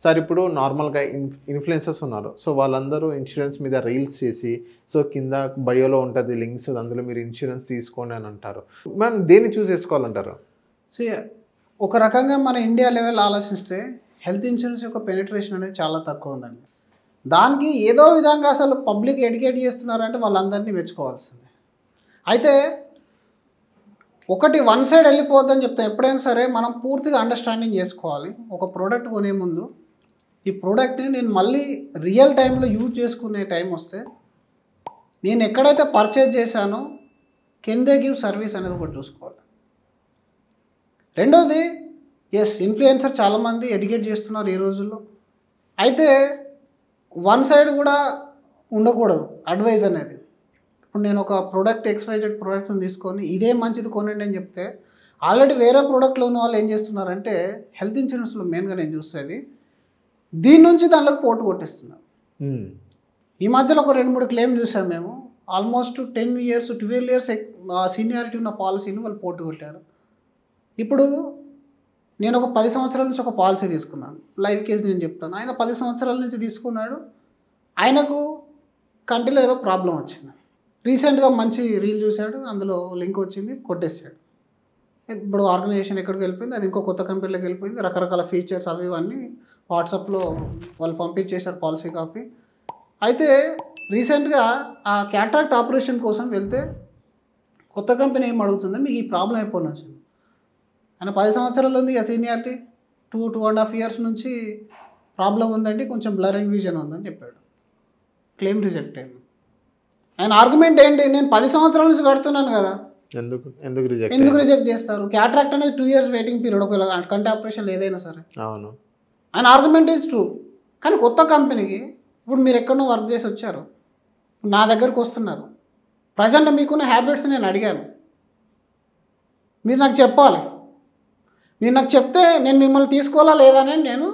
Sir ఇప్పుడు నార్మల్గా influencers ఉన్నారు. సో వాళ్ళందరూ ఇన్సూరెన్స్ మీద రీల్స్ చేసి సో కింద బయోలో ఉంటుంది లింక్స్, అందులో మీరు ఇన్సూరెన్స్ తీసుకోండి అని అంటారు. మనం దేన్ని చూస్ చేసుకోవాలంటారు? సో ఒక రకంగా మన ఇండియా లెవెల్ ఆలోచిస్తే హెల్త్ ఇన్సూరెన్స్ యొక్క పెనిట్రేషన్ అనేది చాలా తక్కువ ఉందండి. దానికి ఏదో విధంగా అసలు పబ్లిక్ ఎడ్యుకేట్ చేస్తున్నారంటే వాళ్ళందరినీ మెచ్చుకోవాల్సిందే. అయితే ఒకటి వన్ సైడ్ వెళ్ళిపోద్దని చెప్తాం. ఎప్పుడైనా సరే మనం పూర్తిగా అండర్స్టాండింగ్ చేసుకోవాలి. ఒక ప్రోడక్ట్ కొనే ముందు ఈ ప్రోడక్ట్ని నేను మళ్ళీ రియల్ టైంలో యూజ్ చేసుకునే టైం వస్తే నేను ఎక్కడైతే పర్చేజ్ చేశానో కెన్ దే గివ్ సర్వీస్ అనేది ఒకటి చూసుకోవాలి. రెండవది, ఎస్ ఇన్ఫ్లుయెన్సర్ చాలామంది ఎడ్యుకేట్ చేస్తున్నారు ఈ రోజుల్లో. అయితే వన్ సైడ్ కూడా ఉండకూడదు అడ్వైజ్ అనేది. ఇప్పుడు నేను ఒక ప్రోడక్ట్ XYZ ప్రోడక్ట్ని తీసుకొని ఇదే మంచిది కొనండి అని చెప్తే ఆల్రెడీ వేరే ప్రోడక్ట్లో ఉన్న వాళ్ళు ఏం చేస్తున్నారంటే హెల్త్ ఇన్సూరెన్స్లో మెయిన్గా నేను చూసేది దీని నుంచి దానిలోకి పోటు కొట్టేస్తున్నారు. ఈ మధ్యలో ఒక 2-3 క్లెయిమ్ చూసాం మేము. ఆల్మోస్ట్ 10 years 12 years సీనియారిటీ ఉన్న పాలసీని వాళ్ళు పోటు కొట్టారు. ఇప్పుడు నేను ఒక 10 సంవత్సరాల నుంచి ఒక పాలసీ తీసుకున్నాను. లైఫ్ కేస్ నేను చెప్తాను. ఆయన 10 సంవత్సరాల నుంచి తీసుకున్నాడు. ఆయనకు కంటిలో ఏదో ప్రాబ్లం వచ్చింది. రీసెంట్గా మంచి రీల్ చూశాడు, అందులో లింక్ వచ్చింది, కొట్టేసాడు. ఇప్పుడు ఆర్గనైజేషన్ ఎక్కడికి వెళ్ళిపోయింది, అది ఇంకో కొత్త కంపెనీలోకి వెళ్ళిపోయింది. రకరకాల ఫీచర్స్ అవి ఇవన్నీ వాట్సాప్లో వాళ్ళు పంపించేశారు పాలసీ కాపీ. అయితే రీసెంట్గా ఆ క్యాట్రాక్ట్ ఆపరేషన్ కోసం వెళ్తే కొత్త కంపెనీ ఏం అడుగుతుందో మీకు ఈ ప్రాబ్లం అయిపోయిన వచ్చింది. ఆయన 10 సంవత్సరాలు ఉంది ఇక సీనియారిటీ, 2.5 years నుంచి ప్రాబ్లం ఉందండి, కొంచెం బ్లరింగ్ విజన్ ఉందని చెప్పాడు. క్లెయిమ్ రిజెక్ట్ అయింది. ఆయన ఆర్గ్యుమెంట్ ఏంటి, నేను 10 సంవత్సరాల నుంచి కడుతున్నాను కదా, ఎందుకు రిజెక్ట్ చేస్తారు? క్యాట్రాక్ట్ అనేది 2 years వెయిటింగ్ పీరియడ్ ఒకవేళ కంటి ఆపరేషన్ ఏదైనా సరే. అవును, ఆయన ఆర్గ్యుమెంట్ ఈజ్ ట్రూ. కానీ కొత్త కంపెనీకి ఇప్పుడు మీరు ఎక్కడో వర్క్ చేసి వచ్చారు, నా దగ్గరకు వస్తున్నారు, ప్రజెంట్ మీకున్న హ్యాబిట్స్ నేను అడిగాను, మీరు నాకు చెప్పాలి. మీరు నాకు చెప్తే నేను మిమ్మల్ని తీసుకోవాలా లేదా అని నేను